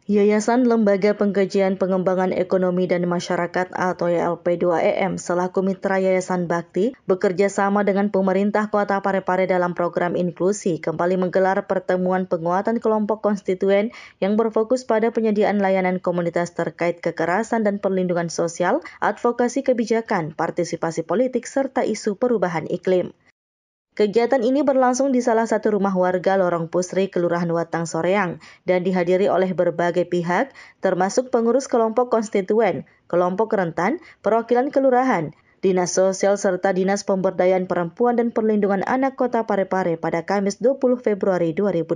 Yayasan Lembaga Pengkajian Pengembangan Ekonomi dan Masyarakat atau YLP2EM selaku mitra Yayasan Bakti bekerja sama dengan pemerintah Kota Parepare dalam program inklusi kembali menggelar pertemuan penguatan kelompok konstituen yang berfokus pada penyediaan layanan komunitas terkait kekerasan dan perlindungan sosial, advokasi kebijakan, partisipasi politik, serta isu perubahan iklim. Kegiatan ini berlangsung di salah satu rumah warga Lorong Pusri, Kelurahan Watang Soreang, dan dihadiri oleh berbagai pihak, termasuk pengurus kelompok konstituen, kelompok rentan, perwakilan kelurahan, Dinas Sosial serta Dinas Pemberdayaan Perempuan dan Perlindungan Anak Kota Parepare pada Kamis 20 Februari 2025.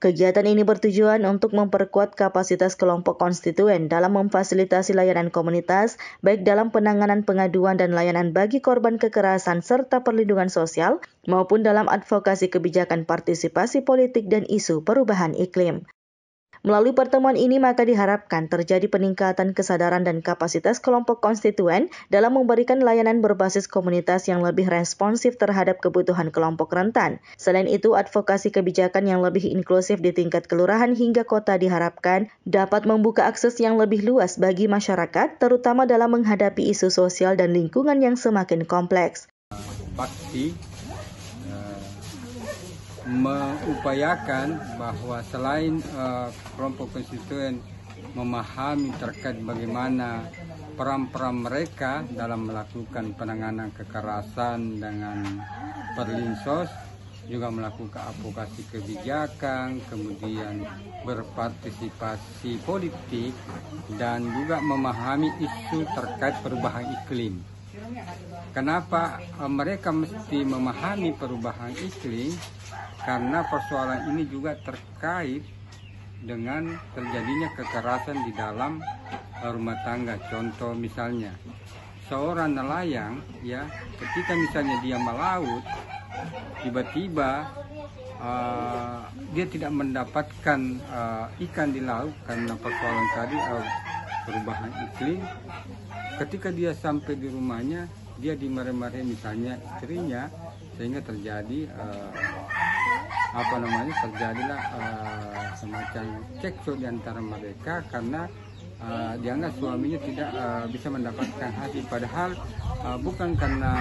Kegiatan ini bertujuan untuk memperkuat kapasitas kelompok konstituen dalam memfasilitasi layanan komunitas, baik dalam penanganan pengaduan dan layanan bagi korban kekerasan serta perlindungan sosial, maupun dalam advokasi kebijakan partisipasi politik dan isu perubahan iklim. Melalui pertemuan ini maka diharapkan terjadi peningkatan kesadaran dan kapasitas kelompok konstituen dalam memberikan layanan berbasis komunitas yang lebih responsif terhadap kebutuhan kelompok rentan. Selain itu, advokasi kebijakan yang lebih inklusif di tingkat kelurahan hingga kota diharapkan dapat membuka akses yang lebih luas bagi masyarakat, terutama dalam menghadapi isu sosial dan lingkungan yang semakin kompleks. Bakti mengupayakan bahwa selain kelompok konstituen memahami terkait bagaimana peran-peran mereka dalam melakukan penanganan kekerasan dengan perlinsos, juga melakukan advokasi kebijakan, kemudian berpartisipasi politik, dan juga memahami isu terkait perubahan iklim. Kenapa mereka mesti memahami perubahan iklim? Karena persoalan ini juga terkait dengan terjadinya kekerasan di dalam rumah tangga. Contoh misalnya, seorang nelayan ya, ketika misalnya dia melaut, tiba-tiba dia tidak mendapatkan ikan di laut karena persoalan tadi perubahan iklim. Ketika dia sampai di rumahnya, dia dimarahi misalnya istrinya, sehingga terjadi terjadilah semacam cekcok di antara mereka karena dianggap suaminya tidak bisa mendapatkan hasil, padahal bukan karena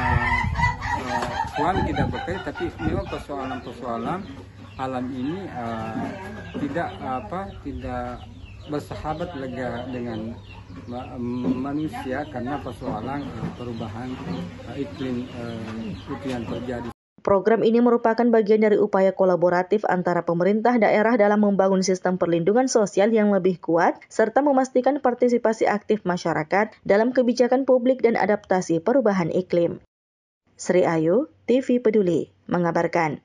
suami tidak bekerja, tapi memang persoalan alam ini tidak bersahabat dengan manusia karena persoalan perubahan iklim itu yang terjadi. Program ini merupakan bagian dari upaya kolaboratif antara pemerintah daerah dalam membangun sistem perlindungan sosial yang lebih kuat, serta memastikan partisipasi aktif masyarakat dalam kebijakan publik dan adaptasi perubahan iklim. Sri Ayu, TV Peduli, mengabarkan.